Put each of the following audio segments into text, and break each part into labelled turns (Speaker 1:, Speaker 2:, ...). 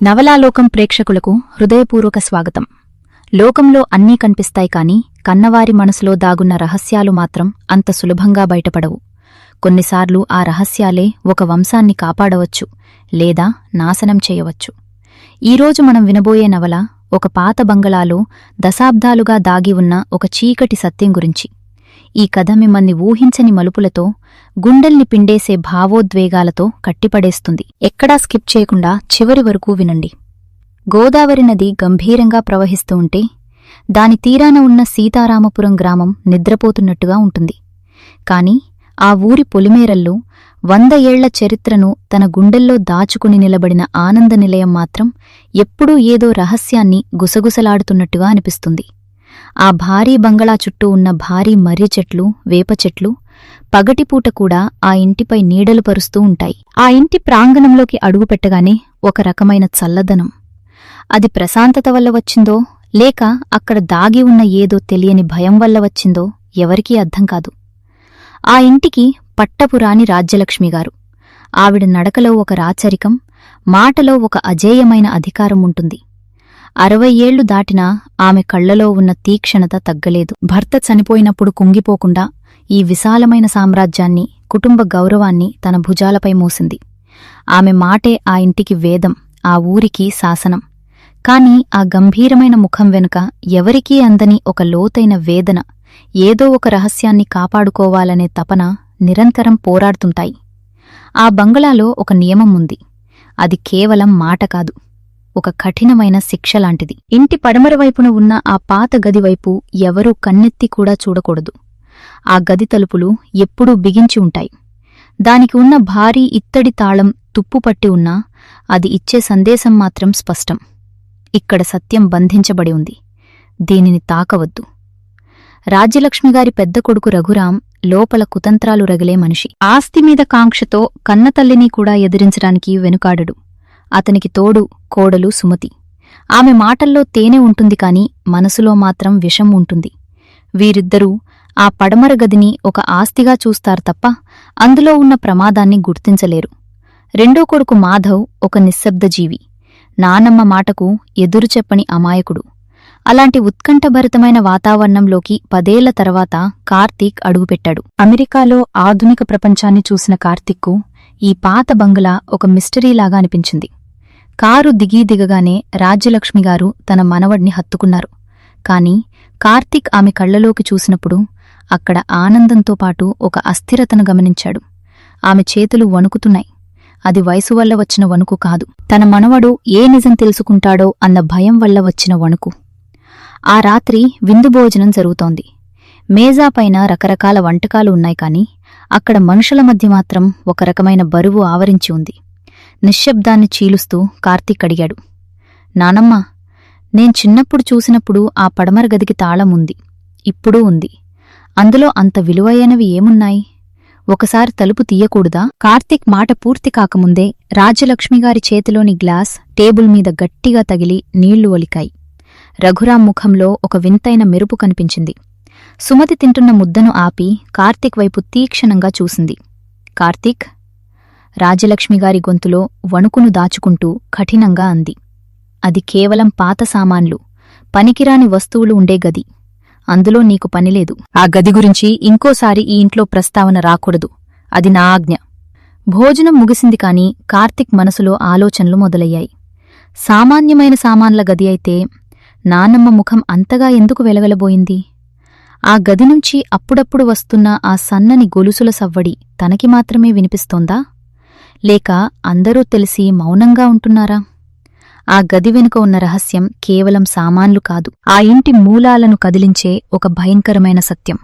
Speaker 1: నవలాలోకం ప్రేక్షకులకు హృదయపూర్వక స్వాగతం. లోకంలో అన్నీ కనిపిస్తాయి కాని కన్నవారి మనసులో దాగున్న రహస్యాలు మాత్రం అంత సులభంగా బయటపడవు. కొన్నిసార్లు ఆ రహస్యాలే ఒక వంశాన్ని కాపాడవచ్చు లేదా నాశనం చేయవచ్చు. ఈరోజు మనం వినబోయే నవల ఒక పాత బంగళాలో దశాబ్దాలుగా దాగి ఉన్న ఒక చీకటి సత్యం గురించి. ఈ కథ మిమ్మల్ని ఊహించని మలుపులతో, గుండెల్ని పిండేసే భావోద్వేగాలతో కట్టిపడేస్తుంది. ఎక్కడా స్కిప్ చేయకుండా చివరి వరకు వినండి. గోదావరి నది గంభీరంగా ప్రవహిస్తూ ఉంటే దాని తీరాన ఉన్న సీతారామపురం గ్రామం నిద్రపోతున్నట్టుగా ఉంటుంది. కాని ఆ ఊరి పొలిమేరల్లో 100 ఏళ్ల చరిత్రను తన గుండెల్లో దాచుకుని నిలబడిన ఆనంద నిలయం మాత్రం ఎప్పుడూ ఏదో రహస్యాన్ని గుసగుసలాడుతున్నట్టుగా అనిపిస్తుంది. ఆ భారీ బంగళా చుట్టూ ఉన్న భారీ మర్రి చెట్లు, వేప చెట్లు పగటిపూట కూడా ఆ ఇంటిపై నీడలు పరుస్తూ ఉంటాయి. ఆ ఇంటి ప్రాంగణంలోకి అడుగుపెట్టగానే ఒక రకమైన చల్లదనం. అది ప్రశాంతత వల్ల వచ్చిందో లేక అక్కడ దాగి ఉన్న ఏదో తెలియని భయం వల్ల వచ్చిందో ఎవరికీ అర్థం కాదు. ఆ ఇంటికి పట్టపురాణి రాజ్యలక్ష్మిగారు. ఆవిడ నడకలో ఒక రాచరికం, మాటలో ఒక అజేయమైన అధికారం ఉంటుంది. 60 ఏళ్లు దాటినా ఆమె కళ్లలో ఉన్న తీక్షణత తగ్గలేదు. భర్త చనిపోయినప్పుడు కుంగిపోకుండా ఈ విశాలమైన సామ్రాజ్యాన్ని, కుటుంబ గౌరవాన్ని తన భుజాలపై మోసింది. ఆమె మాటే ఆ ఇంటికి వేదం, ఆ ఊరికి శాసనం. కాని ఆ గంభీరమైన ముఖం వెనుక ఎవరికీ అందని ఒక లోతైన వేదన, ఏదో ఒక రహస్యాన్ని కాపాడుకోవాలనే తపన నిరంతరం పోరాడుతుంటాయి. ఆ బంగళాలో ఒక నియమం ఉంది. అది కేవలం మాట కాదు, ఒక కఠినమైన శిక్షలాంటిది. ఇంటి పడమరవైపున ఉన్న ఆ పాత గదివైపు ఎవరూ కన్నెత్తి కూడా చూడకూడదు. ఆ గది తలుపులు ఎప్పుడూ బిగించి ఉంటాయి. దానికి ఉన్న భారీ ఇత్తడి తాళం తుప్పుపట్టి ఉన్నా అది ఇచ్చే సందేశం మాత్రం స్పష్టం. ఇక్కడ సత్యం బంధించబడి ఉంది, దీనిని తాకవద్దు. రాజ్యలక్ష్మిగారి పెద్ద కొడుకు రఘురాం లోపల కుతంత్రాలు రగిలే మనిషి. ఆస్తిమీద కాంక్షతో కన్నతల్లిని కూడా ఎదిరించడానికి వెనుకాడడు. అతనికి తోడు కోడలు సుమతి. ఆమె మాటల్లో తేనె ఉంటుంది కాని మనసులో మాత్రం విషం ఉంటుంది. వీరిద్దరూ ఆ పడమర గదిని ఒక ఆస్తిగా చూస్తారు తప్ప అందులో ఉన్న ప్రమాదాన్ని గుర్తించలేరు. రెండో కొడుకు మాధవ్ ఒక నిశ్శబ్దజీవి, నానమ్మ మాటకు ఎదురుచెప్పని అమాయకుడు. అలాంటి ఉత్కంఠభరితమైన వాతావరణంలోకి 10 ఏళ్ల తర్వాత కార్తీక్ అడుగుపెట్టాడు. అమెరికాలో ఆధునిక ప్రపంచాన్ని చూసిన కార్తీక్కు ఈ పాత బంగళా ఒక మిస్టరీలాగా అనిపించింది. కారు దిగగానే రాజ్యలక్ష్మిగారు తన మనవడ్ని హత్తుకున్నారు. కాని కార్తీక్ ఆమె కళ్లలోకి చూసినప్పుడు అక్కడ ఆనందంతో పాటు ఒక అస్థిరతను గమనించాడు. ఆమె చేతులు వణుకుతున్నాయి. అది వయసు వల్ల వచ్చిన వణుకు కాదు, తన మనవడు ఏ నిజం తెలుసుకుంటాడో అన్న భయం వల్ల వచ్చిన వణుకు. ఆ రాత్రి విందు భోజనం జరుగుతోంది. మేజాపైన రకరకాల వంటకాలు ఉన్నాయి కాని అక్కడ మనుషుల మధ్య మాత్రం ఒక రకమైన బరువు ఆవరించి ఉంది. నిశ్శబ్దాన్ని చీలుస్తూ కార్తీక్ అడిగాడు, నానమ్మా, నేను చిన్నప్పుడు చూసినప్పుడు ఆ పడమర గదికి తాళం ఉంది, ఇప్పుడూ ఉంది. అందులో అంత విలువైనవి ఏమున్నాయి? ఒకసారి తలుపు తీయకూడదా? కార్తీక్ మాట పూర్తి కాకముందే రాజ్యలక్ష్మిగారి చేతిలోని గ్లాస్ టేబుల్ మీద గట్టిగా తగిలి నీళ్లు ఒలికాయి. రఘురాం ముఖంలో ఒక వింతైన మెరుపు కనిపించింది. సుమతి తింటున్న ముద్దను ఆపి కార్తీక్ వైపు తీక్షణంగా చూసింది. కార్తీక్, రాజ్యలక్ష్మిగారి గొంతులో వణుకును దాచుకుంటూ కఠినంగా అంది. అది కేవలం పాత సామాన్లు, పనికిరాని వస్తువులు ఉండే గది. అందులో నీకు పనిలేదు. ఆ గది గురించి ఇంకోసారి ఈ ఇంట్లో ప్రస్తావన రాకూడదు. అది నా ఆజ్ఞ. భోజనం ముగిసింది కాని కార్తీక్ మనసులో ఆలోచనలు మొదలయ్యాయి. సామాన్యమైన సామాన్ల గది అయితే నానమ్మ ముఖం అంతగా ఎందుకు వెలవెలబోయింది? ఆ గది నుంచి అప్పుడప్పుడు వస్తున్న ఆ సన్నని గొలుసుల సవ్వడి తనకి మాత్రమే వినిపిస్తోందా? లేక అందరూ తెలిసి మౌనంగా ఉంటున్నారా? ఆ గది వెనుక ఉన్న రహస్యం కేవలం సామాన్లు కాదు, ఆ ఇంటి మూలాలను కదిలించే ఒక భయంకరమైన సత్యం.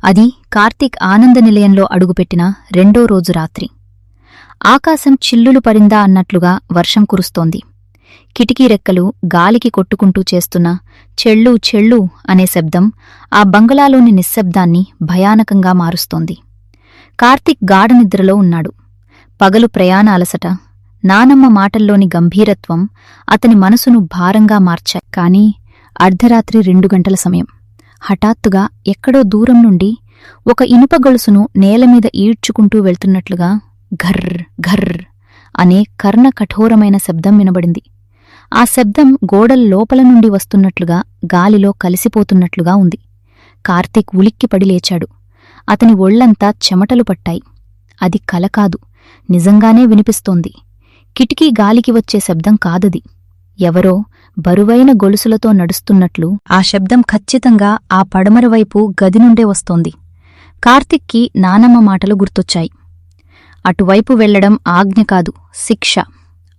Speaker 1: అది కార్తీక్ ఆనంద నిలయంలో అడుగుపెట్టిన 2వ రోజు రాత్రి. ఆకాశం చిల్లులు పడిందా అన్నట్లుగా వర్షం కురుస్తోంది. కిటికీ రెక్కలు గాలికి కొట్టుకుంటూ చేస్తున్న చెళ్ళు చెళ్ళు అనే శబ్దం ఆ బంగళాలోని నిశ్శబ్దాన్ని భయానకంగా మారుస్తోంది. కార్తీక్ గాఢనిద్రలో ఉన్నాడు. పగలు ప్రయాణ అలసట, నానమ్మ మాటల్లోని గంభీరత్వం అతని మనసును భారంగా మార్చాయి. కాని అర్ధరాత్రి 2 గంటల సమయం. హఠాత్తుగా ఎక్కడో దూరం నుండి ఒక ఇనుప గొలుసును నేలమీద ఈడ్చుకుంటూ వెళ్తున్నట్లుగా ఘర్ర్ ఘర్ర్ అనే కర్ణకఠోరమైన శబ్దం వినబడింది. ఆ శబ్దం గోడల లోపల నుండి వస్తున్నట్లుగా గాలిలో కలిసిపోతున్నట్లుగా ఉంది. కార్తీక్ ఉలిక్కిపడి లేచాడు. అతని ఒళ్లంతా చెమటలు పట్టాయి. అది కల కాదు, నిజంగానే వినిపిస్తోంది. కిటికీ గాలికి వచ్చే శబ్దం కాదది. ఎవరో బరువైన గొలుసులతో నడుస్తున్నట్లు ఆ శబ్దం ఖచ్చితంగా ఆ పడమరవైపు గది నుండే వస్తోంది. కార్తిక్కి నానమ్మ మాటలు గుర్తొచ్చాయి. అటువైపు వెళ్లడం ఆజ్ఞ కాదు, శిక్ష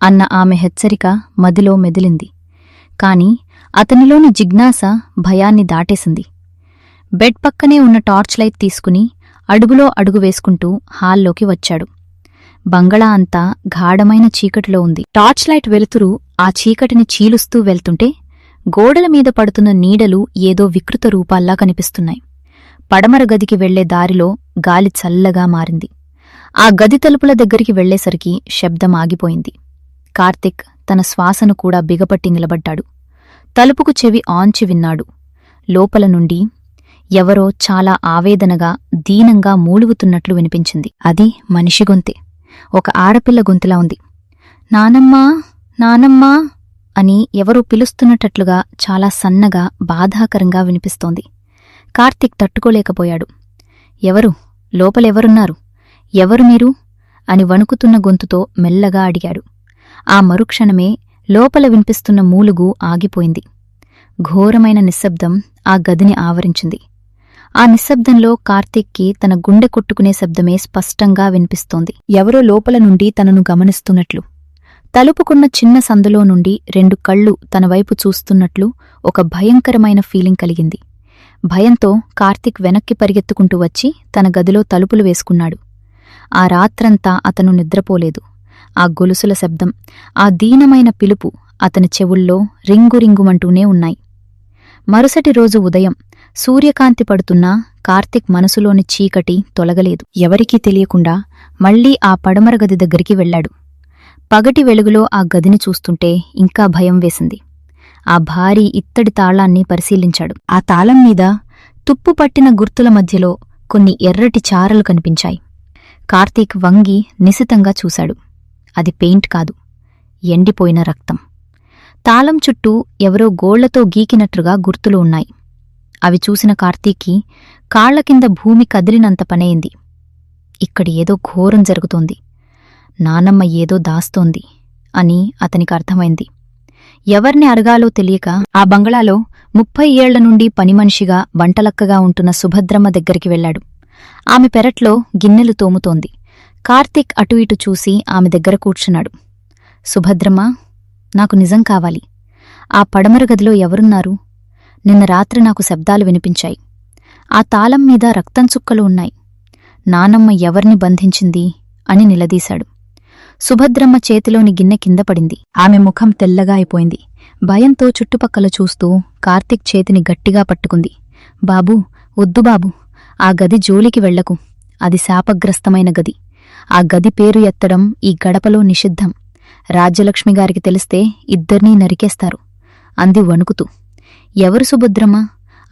Speaker 1: అన్న ఆమె హెచ్చరిక మదిలో మెదిలింది. కాని అతనిలోని జిజ్ఞాస భయాన్ని దాటేసింది. బెడ్ పక్కనే ఉన్న టార్చ్ లైట్ తీసుకుని అడుగులో అడుగు వేసుకుంటూ హాల్లోకి వచ్చాడు. బంగళా అంతా గాఢమైన చీకటిలో ఉంది. టార్చ్ లైట్ వెలుతురు ఆ చీకటిని చీలుస్తూ వెళ్తుంటే గోడల మీద పడుతున్న నీడలు ఏదో వికృత రూపాల్లా కనిపిస్తున్నాయి. పడమర గదికి వెళ్లే దారిలో గాలి చల్లగా మారింది. ఆ గది తలుపుల దగ్గరికి వెళ్లేసరికి శబ్దం ఆగిపోయింది. కార్తిక్ తన శ్వాసను కూడా బిగపట్టి నిలబడ్డాడు. తలుపుకు చెవి ఆంచి విన్నాడు. లోపల నుండి ఎవరో చాలా ఆవేదనగా దీనంగా మూలుగుతున్నట్లు వినిపించింది. అది మనిషి గొంతే. ఒక ఆడపిల్ల గొంతులా ఉంది. నానమ్మా, నానమ్మా అని ఎవరూ పిలుస్తున్నట్లుగా చాలా సన్నగా బాధాకరంగా వినిపిస్తోంది. కార్తిక్ తట్టుకోలేకపోయాడు. ఎవరు? లోపలెవరున్నారు? ఎవరు మీరు? అని వణుకుతున్న గొంతుతో మెల్లగా అడిగాడు. ఆ మరుక్షణమే లోపల వినిపిస్తున్న మూలుగు ఆగిపోయింది. ఘోరమైన నిశ్శబ్దం ఆ గదిని ఆవరించింది. ఆ నిశ్శబ్దంలో కార్తీక్కి తన గుండె కొట్టుకునే శబ్దమే స్పష్టంగా వినిపిస్తోంది. ఎవరో లోపల నుండి తనను గమనిస్తున్నట్లు. తలుపుకున్న చిన్న సందులో నుండి 2 కళ్ళు తనవైపు చూస్తున్నట్లు ఒక భయంకరమైన ఫీలింగ్ కలిగింది. భయంతో కార్తీక్ వెనక్కి పరిగెత్తుకుంటూ వచ్చి తన గదిలో తలుపులు వేసుకున్నాడు. ఆ రాత్రంతా అతను నిద్రపోలేదు. ఆ గొలుసుల శబ్దం, ఆ దీనమైన పిలుపు అతని చెవుల్లో రింగురింగుమంటూనే ఉన్నాయి. మరుసటి రోజు ఉదయం సూర్యకాంతి పడుతున్నా కార్తిక్ మనసులోని చీకటి తొలగలేదు. ఎవరికీ తెలియకుండా మళ్లీ ఆ పడమర గది దగ్గరికి వెళ్లాడు. పగటి వెలుగులో ఆ గదిని చూస్తుంటే ఇంకా భయం వేసింది. ఆ భారీ ఇత్తడి తాళాన్ని పరిశీలించాడు. ఆ తాళం మీద తుప్పుపట్టిన గుర్తుల మధ్యలో కొన్ని ఎర్రటి చారలు కనిపించాయి. కార్తీక్ వంగి నిశితంగా చూశాడు. అది పెయింట్ కాదు, ఎండిపోయిన రక్తం. తాళం చుట్టూ ఎవరో గోళ్లతో గీకినట్లుగా గుర్తులు ఉన్నాయి. అవి చూసిన కార్తీక్కి కాళ్ల కింద భూమి కదిలినంత పనయింది. ఇక్కడి ఏదో ఘోరం జరుగుతోంది. నానమ్మ ఏదో దాస్తోంది అని అతనికి అర్థమైంది. ఎవర్ని అరగాలో తెలియక ఆ బంగళాలో 30 ఏళ్ల నుండి పనిమనిషిగా వంటలక్కగా ఉంటున్న సుభద్రమ్మ దగ్గరికి వెళ్లాడు. ఆమె పెరట్లో గిన్నెలు తోముతోంది. కార్తీక్ అటు ఇటు చూసి ఆమె దగ్గర కూర్చున్నాడు. సుభద్రమ్మ, నాకు నిజం కావాలి. ఆ పడమర గదిలో ఎవరున్నారు? నిన్న రాత్రి నాకు శబ్దాలు వినిపించాయి. ఆ తాళం మీద రక్తం చుక్కలు ఉన్నాయి. నానమ్మ ఎవర్ని బంధించింది అని నిలదీశాడు. సుభద్రమ్మ చేతిలోని గిన్నె కింద పడింది. ఆమె ముఖం తెల్లగా అయిపోయింది. భయంతో చుట్టుపక్కల చూస్తూ కార్తీక్ చేతిని గట్టిగా పట్టుకుంది. బాబూ, వద్దు బాబూ, ఆ గది జోలికి వెళ్లకు. అది శాపగ్రస్తమైన గది. ఆ గది పేరు ఎత్తడం ఈ గడపలో నిషిద్ధం. రాజ్యలక్ష్మిగారికి తెలిస్తే ఇద్దర్నీ నరికేస్తారు అంది వణుకుతూ. ఎవరు సుభద్రమ్మ?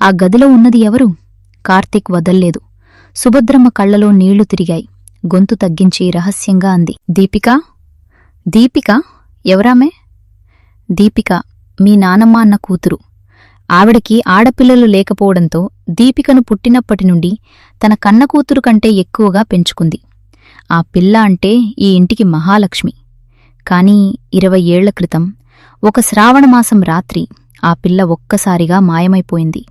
Speaker 1: ఆ గదిలో ఉన్నది ఎవరు? కార్తీక్ వదల్లేదు. సుభద్రమ్మ కళ్లలో నీళ్లు తిరిగాయి. గొంతు తగ్గించి రహస్యంగా అంది. దీపికా? దీపిక? ఎవరామే? దీపిక మీ నానమ్మ అన్న కూతురు. ఆవిడకి ఆడపిల్లలు లేకపోవడంతో దీపికను పుట్టినప్పటి నుండి తన కన్న కూతురు కంటే ఎక్కువగా పెంచుకుంది. ఆ పిల్ల అంటే ఈ ఇంటికి మహాలక్ష్మి. కాని 20 ఏళ్ల క్రితం ఒక శ్రావణమాసం రాత్రి ఆ పిల్ల ఒక్కసారిగా మాయమైపోయింది.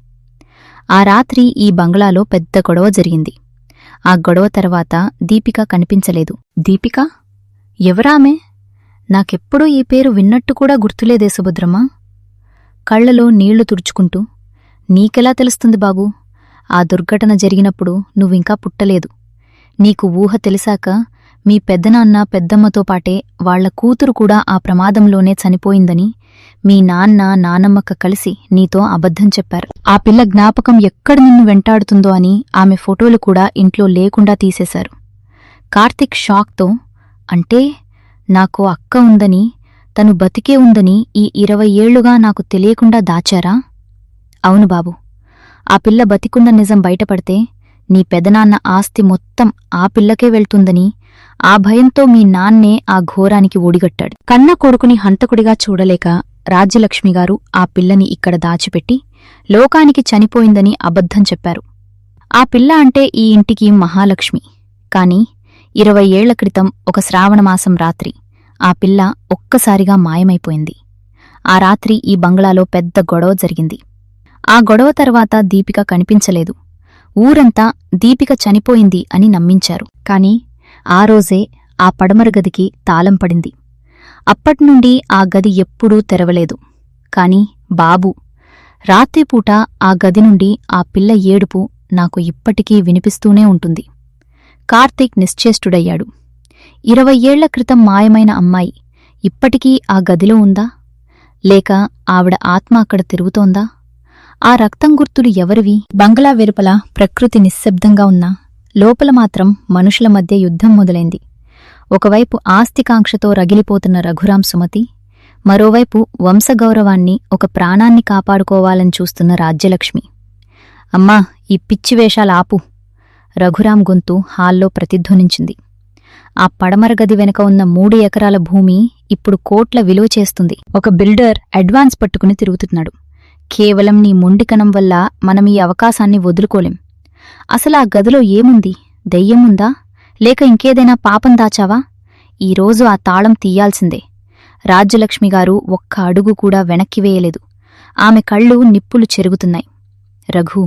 Speaker 1: ఆ రాత్రి ఈ బంగ్లాలో పెద్ద గొడవ జరిగింది. ఆ గొడవ తర్వాత దీపిక కనిపించలేదు. దీపిక? ఎవరామె? నాకెప్పుడూ ఈ పేరు విన్నట్టు కూడా గుర్తులేదే సుభద్రమ్మ. కళ్లలో నీళ్లు తుడుచుకుంటూ, నీకెలా తెలుస్తుంది బాబూ? ఆ దుర్ఘటన జరిగినప్పుడు నువ్వింకా పుట్టలేదు. నీకు ఊహ తెలిసాక మీ పెద్దనాన్న పెద్దమ్మతో పాటే వాళ్ల కూతురు కూడా ఆ ప్రమాదంలోనే చనిపోయిందని మీ నాన్న నానమ్మక్క కలిసి నీతో అబద్ధం చెప్పారు. ఆ పిల్ల జ్ఞాపకం ఎక్కడ నిన్ను వెంటాడుతుందో అని ఆమె ఫోటోలు కూడా ఇంట్లో లేకుండా తీసేశారు. కార్తీక్ షాక్తో, అంటే నాకో అక్క ఉందని, తను బతికే ఉందని ఈ 20 ఏళ్లుగా నాకు తెలియకుండా దాచారా? అవును బాబు, ఆ పిల్ల బతికున్న నిజం బయటపడితే నీ పెదనాన్న ఆస్తి మొత్తం ఆ పిల్లకే వెళ్తుందని ఆ భయంతో మీ నాన్నే ఆ ఘోరానికి ఓడిగట్టాడు. కన్న కొడుకుని హంతకుడిగా చూడలేక రాజ్యలక్ష్మిగారు ఆ పిల్లని ఇక్కడ దాచిపెట్టి లోకానికి చనిపోయిందని అబద్ధం చెప్పారు. ఆ పిల్ల అంటే ఈ ఇంటికి మహాలక్ష్మి. కాని 20 ఏళ్ల క్రితం ఒక శ్రావణమాసం రాత్రి ఆ పిల్ల ఒక్కసారిగా మాయమైపోయింది. ఆ రాత్రి ఈ బంగ్లాలో పెద్ద గొడవ జరిగింది. ఆ గొడవ తర్వాత దీపిక కనిపించలేదు. ఊరంతా దీపిక చనిపోయింది అని నమ్మించారు. కాని ఆ రోజే ఆ పడమర గదికి తాళం పడింది. అప్పట్నుండి ఆ గది ఎప్పుడూ తెరవలేదు. కాని బాబూ, రాత్రిపూట ఆ గది నుండి ఆ పిల్ల ఏడుపు నాకు ఇప్పటికీ వినిపిస్తూనే ఉంటుంది. కార్తీక్ నిశ్చేష్టుడయ్యాడు. 20 ఏళ్ల క్రితం మాయమైన అమ్మాయి ఇప్పటికీ ఆ గదిలో ఉందా? లేక ఆవిడ ఆత్మ అక్కడ తిరుగుతోందా? ఆ రక్తం గుర్తులు ఎవరివి? బంగ్లా వెలుపల ప్రకృతి నిశ్శబ్దంగా ఉన్నా లోపల మాత్రం మనుషుల మధ్య యుద్ధం మొదలైంది. ఒకవైపు ఆస్తికాంక్షతో రగిలిపోతున్న రఘురాం సుమతి, మరోవైపు వంశగౌరవాన్ని, ఒక ప్రాణాన్ని కాపాడుకోవాలని చూస్తున్న రాజ్యలక్ష్మి. అమ్మా, ఈ పిచ్చివేషాలాపు! రఘురాం గొంతు హాల్లో ప్రతిధ్వనించింది. ఆ పడమర గది వెనుక ఉన్న 3 ఎకరాల భూమి ఇప్పుడు కోట్ల విలువ చేస్తుంది. ఒక బిల్డర్ అడ్వాన్స్ పట్టుకుని తిరుగుతున్నాడు. కేవలం నీ మొండికణం వల్ల మనం ఈ అవకాశాన్ని వదులుకోలేం. అసలా గదిలో ఏముంది? దెయ్యముందా? లేక ఇంకేదైనా పాపం దాచావా? ఈరోజు ఆ తాళం తీయాల్సిందే. రాజ్యలక్ష్మిగారు ఒక్క అడుగు కూడా వెనక్కివేయలేదు. ఆమె కళ్ళు నిప్పులు చెరుగుతున్నాయి. రఘు,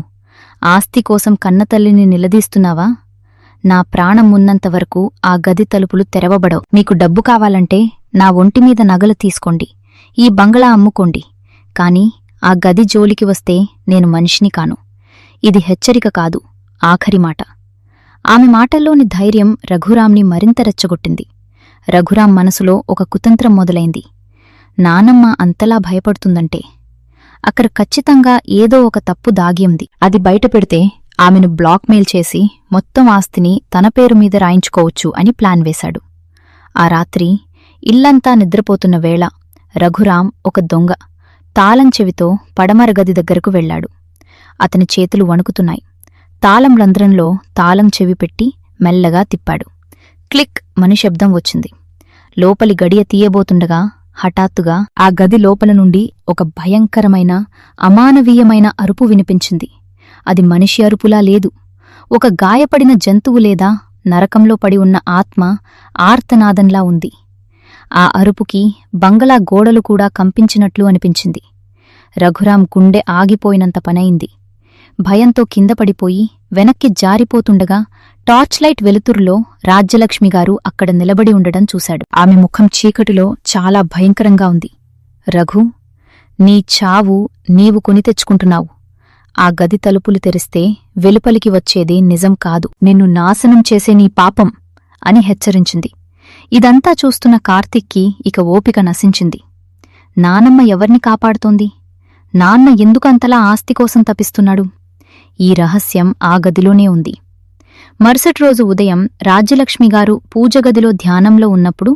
Speaker 1: ఆస్తి కోసం కన్నతల్లిని నిలదీస్తున్నావా? నా ప్రాణం ఉన్నంతవరకు ఆ గది తలుపులు తెరవబడవు. మీకు డబ్బు కావాలంటే నా ఒంటిమీద నగలు తీసుకోండి, ఈ బంగళా అమ్ముకోండి. కాని ఆ గది జోలికి వస్తే నేను మనిషిని కాను. ఇది హెచ్చరిక కాదు, ఆఖరి మాట. ఆమె మాటల్లోని ధైర్యం రఘురాంని మరింత రెచ్చగొట్టింది. రఘురాం మనసులో ఒక కుతంత్రం మొదలైంది. నానమ్మ అంతలా భయపడుతుందంటే అక్కడ ఖచ్చితంగా ఏదో ఒక తప్పు దాగి ఉంది. అది బయటపెడితే ఆమెను బ్లాక్మెయిల్ చేసి మొత్తం ఆస్తిని తన పేరు మీద రాయించుకోవచ్చు అని ప్లాన్ వేశాడు. ఆ రాత్రి ఇల్లంతా నిద్రపోతున్న వేళ రఘురాం ఒక దొంగ తాళం చెవితో పడమర గది దగ్గరకు వెళ్లాడు. అతని చేతులు వణుకుతున్నాయి. తాళం రంధ్రంలో తాళం చెవి పెట్టి మెల్లగా తిప్పాడు. క్లిక్ మని శబ్దం వచ్చింది. లోపలి గడియ తీయబోతుండగా హఠాత్తుగా ఆ గది లోపల నుండి ఒక భయంకరమైన, అమానవీయమైన అరుపు వినిపించింది. అది మనిషి అరుపులా లేదు. ఒక గాయపడిన జంతువు లేదా నరకంలో పడి ఉన్న ఆత్మ ఆర్తనాదంలా ఉంది. ఆ అరుపుకి బంగళా గోడలు కూడా కంపించినట్లు అనిపించింది. రఘురాం గుండె ఆగిపోయినంత పనైంది. భయంతో కిందపడిపోయి వెనక్కి జారిపోతుండగా టార్చ్లైట్ వెలుతురులో రాజ్యలక్ష్మిగారు అక్కడ నిలబడి ఉండడం చూశాడు. ఆమె ముఖం చీకటిలో చాలా భయంకరంగా ఉంది. రఘు, నీ చావు నీవు కొని తెచ్చుకుంటున్నావు. ఆ గది తలుపులు తెరిస్తే వెలుపలికి వచ్చేది నిజం కాదు, నిన్ను నాశనం చేసే నీ పాపం అని హెచ్చరించింది. ఇదంతా చూస్తున్న కార్తీక్కి ఇక ఓపిక నశించింది. నానమ్మ ఎవరిని కాపాడుతోంది? నాన్న ఎందుకంతలా ఆస్తికోసం తపిస్తున్నాడు? ఈ రహస్యం ఆ గదిలోనే ఉంది. మరుసటి రోజు ఉదయం రాజ్యలక్ష్మిగారు పూజగదిలో ధ్యానంలో ఉన్నప్పుడు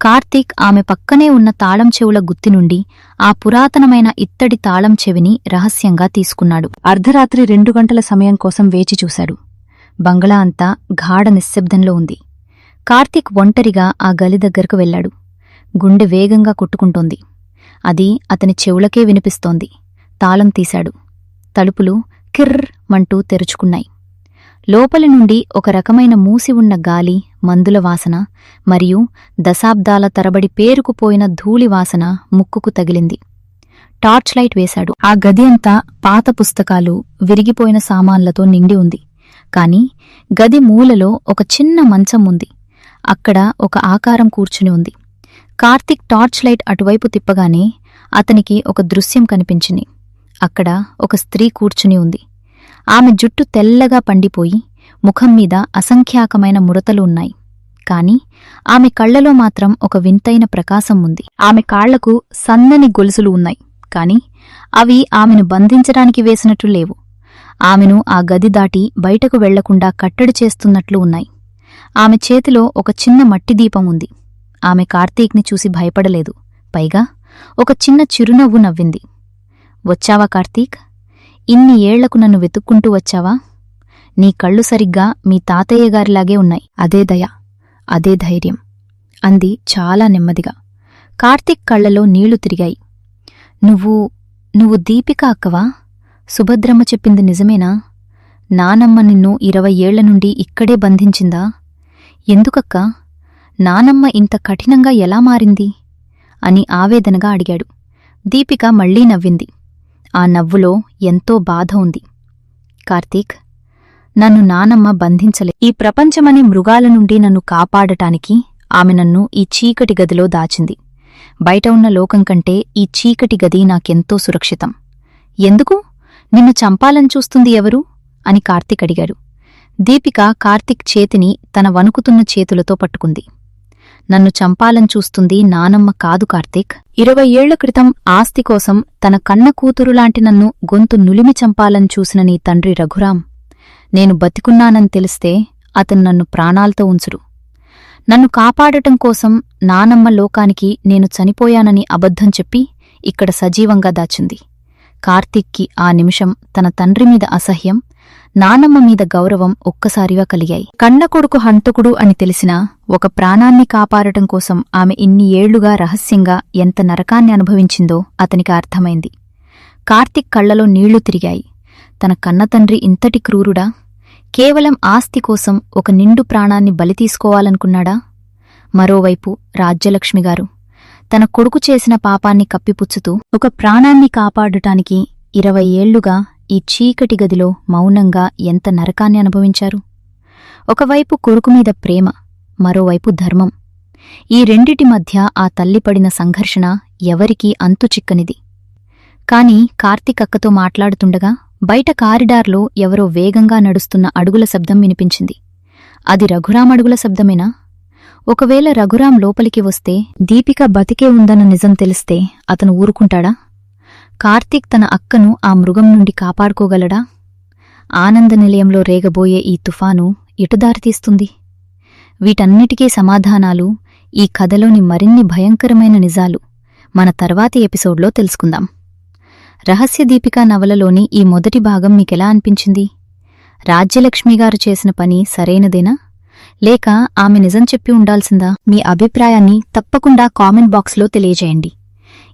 Speaker 1: కార్తీక్ ఆమె పక్కనే ఉన్న తాళం చెవుల గుత్తి నుండి ఆ పురాతనమైన ఇత్తడి తాళం చెవిని రహస్యంగా తీసుకున్నాడు. అర్ధరాత్రి 2 గంటల సమయం కోసం వేచి చూశాడు. బంగళా అంతా గాఢ నిశ్శబ్దంలో ఉంది. కార్తీక్ ఒంటరిగా ఆ గలి దగ్గరకు వెళ్లాడు. గుండె వేగంగా కొట్టుకుంటోంది. అది అతని చెవులకే వినిపిస్తోంది. తాళం తీశాడు. తలుపులు కిర్ర్ మంటూ తెరుచుకున్నాయి. లోపలి నుండి ఒక రకమైన మూసి ఉన్న గాలి, మందుల వాసన మరియు దశాబ్దాల తరబడి పేరుకుపోయిన ధూళి వాసన ముక్కుకు తగిలింది. టార్చ్లైట్ వేశాడు. ఆ గది అంతా పాత పుస్తకాలు, విరిగిపోయిన సామాన్లతో నిండి ఉంది. కాని గది మూలలో ఒక చిన్న మంచం ఉంది. అక్కడ ఒక ఆకారం కూర్చుని ఉంది. కార్తీక్ టార్చ్లైట్ అటువైపు తిప్పగానే అతనికి ఒక దృశ్యం కనిపించింది. అక్కడ ఒక స్త్రీ కూర్చుని ఉంది. ఆమె జుట్టు తెల్లగా పండిపోయి ముఖంమీద అసంఖ్యాకమైన ముడతలు ఉన్నాయి. కాని ఆమె కళ్లలో మాత్రం ఒక వింతైన ప్రకాశం ఉంది. ఆమె కాళ్లకు సన్నని గొలుసులు ఉన్నాయి. కాని అవి ఆమెను బంధించడానికి వేసినట్లు లేవు. ఆమెను ఆ గది దాటి బయటకు వెళ్లకుండా కట్టడి చేస్తున్నట్లు ఉన్నాయి. ఆమె చేతిలో ఒక చిన్న మట్టి దీపం ఉంది. ఆమె కార్తీక్ని చూసి భయపడలేదు. పైగా ఒక చిన్న చిరునవ్వు నవ్వింది. వచ్చావా కార్తీక్? ఇన్ని ఏళ్లకు నన్ను వెతుక్కుంటూ వచ్చావా? నీ కళ్ళు సరిగ్గా మీ తాతయ్యగారిలాగే ఉన్నాయి. అదే దయ. అదే ధైర్యం అంది చాలా నెమ్మదిగా. కార్తీక్ కళ్లలో నీళ్లు తిరిగాయి. నువ్వు దీపిక అక్కవా? సుభద్రమ్మ చెప్పింది నిజమేనా? నానమ్మ నిన్ను 20 ఏళ్ల నుండి ఇక్కడే బంధించిందా? ఎందుకక్కా? నానమ్మ ఇంత కఠినంగా ఎలా మారింది అని ఆవేదనగా అడిగాడు. దీపిక మళ్లీ నవ్వింది. ఆ నవ్వులో ఎంతో బాధ ఉంది. కార్తీక్, నన్ను నానమ్మ బంధించలే. ఈ ప్రపంచమనే మృగాల నుండి నన్ను కాపాడటానికి ఆమె నన్ను ఈ చీకటి గదిలో దాచింది. బయట ఉన్న లోకం కంటే ఈ చీకటి గది నాకెంతో సురక్షితం. ఎందుకు? నిన్ను చంపాలని చూస్తుంది ఎవరు అని కార్తీక్ అడిగాడు. దీపిక కార్తీక్ చేతిని తన వణుకుతున్న చేతులతో పట్టుకుంది. నన్ను చంపాలని చూస్తుంది నానమ్మ కాదు కార్తీక్. 20 ఏళ్ల క్రితం ఆస్తి కోసం తన కన్న కూతురులాంటి నన్ను గొంతు నులిమి చంపాలని చూసిన నీ తండ్రి రఘురాం, నేను బతికున్నానని తెలిస్తే అతను నన్ను ప్రాణాలతో ఉంచుడు. నన్ను కాపాడటం కోసం నానమ్మ లోకానికి నేను చనిపోయానని అబద్ధం చెప్పి ఇక్కడ సజీవంగా దాచింది. కార్తీక్కి ఆ నిమిషం తన తండ్రిమీద అసహ్యం, నానమ్మ మీద గౌరవం ఒక్కసారిగా కలిగాయి. కన్న కొడుకు హంతకుడు అని తెలిసినా ఒక ప్రాణాన్ని కాపాడటం కోసం ఆమె ఇన్ని ఏళ్లుగా రహస్యంగా ఎంత నరకాన్ని అనుభవించిందో అతనికి అర్థమైంది. కార్తీక్ కళ్లలో నీళ్లు తిరిగాయి. తన కన్నతండ్రి ఇంతటి క్రూరుడా? కేవలం ఆస్తి కోసం ఒక నిండు ప్రాణాన్ని బలితీసుకోవాలనుకున్నాడా? మరోవైపు రాజ్యలక్ష్మిగారు తన కొడుకు చేసిన పాపాన్ని కప్పిపుచ్చుతూ ఒక ప్రాణాన్ని కాపాడటానికి 20 ఏళ్లుగా ఈ చీకటి గదిలో మౌనంగా ఎంత నరకాన్ని అనుభవించారు. ఒకవైపు కొడుకుమీద ప్రేమ, మరోవైపు ధర్మం. ఈ రెండిటి మధ్య ఆ తల్లిపడిన సంఘర్షణ ఎవరికీ అంతుచిక్కనిది. కాని కార్తీక్ అక్కతో మాట్లాడుతుండగా బయట కారిడార్లో ఎవరో వేగంగా నడుస్తున్న అడుగుల శబ్దం వినిపించింది. అది రఘురాం అడుగుల శబ్దమేనా? ఒకవేళ రఘురాం లోపలికి వస్తే దీపిక బతికే ఉందన్న నిజం తెలిస్తే అతను ఊరుకుంటాడా? కార్తీక్ తన అక్కను ఆ మృగం నుండి కాపాడుకోగలడా? ఆనంద నిలయంలో రేగబోయే ఈ తుఫాను ఎటుదారితీస్తుంది? వీటన్నిటికీ సమాధానాలు, ఈ కథలోని మరిన్ని భయంకరమైన నిజాలు మన తర్వాతి ఎపిసోడ్లో తెలుసుకుందాం. రహస్య దీపిక నవలలోని ఈ మొదటి భాగం మీకెలా అనిపించింది? రాజ్యలక్ష్మిగారు చేసిన పని సరైనదేనా, లేక ఆమె నిజం చెప్పి ఉండాల్సిందా? మీ అభిప్రాయాన్ని తప్పకుండా కామెంట్ బాక్స్లో తెలియజేయండి.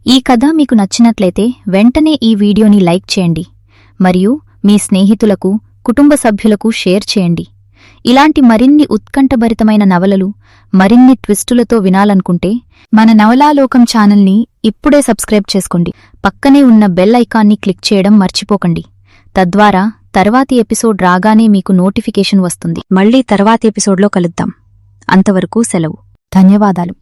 Speaker 1: ఈ కథ మీకు నచ్చినట్లయితే వెంటనే ఈ వీడియోని లైక్ చేయండి మరియు మీ స్నేహితులకు, కుటుంబ సభ్యులకు షేర్ చేయండి. ఇలాంటి మరిన్ని ఉత్కంఠభరితమైన నవలలు, మరిన్ని ట్విస్టులతో వినాలనుకుంటే మన నవలాలోకం ఛానల్ని ఇప్పుడే సబ్స్క్రైబ్ చేసుకోండి. పక్కనే ఉన్న బెల్ ఐకాన్ని క్లిక్ చేయడం మర్చిపోకండి. తద్వారా తర్వాతి ఎపిసోడ్ రాగానే మీకు నోటిఫికేషన్ వస్తుంది. మళ్ళీ తర్వాతి ఎపిసోడ్లో కలుద్దాం. అంతవరకు సెలవు. ధన్యవాదాలు.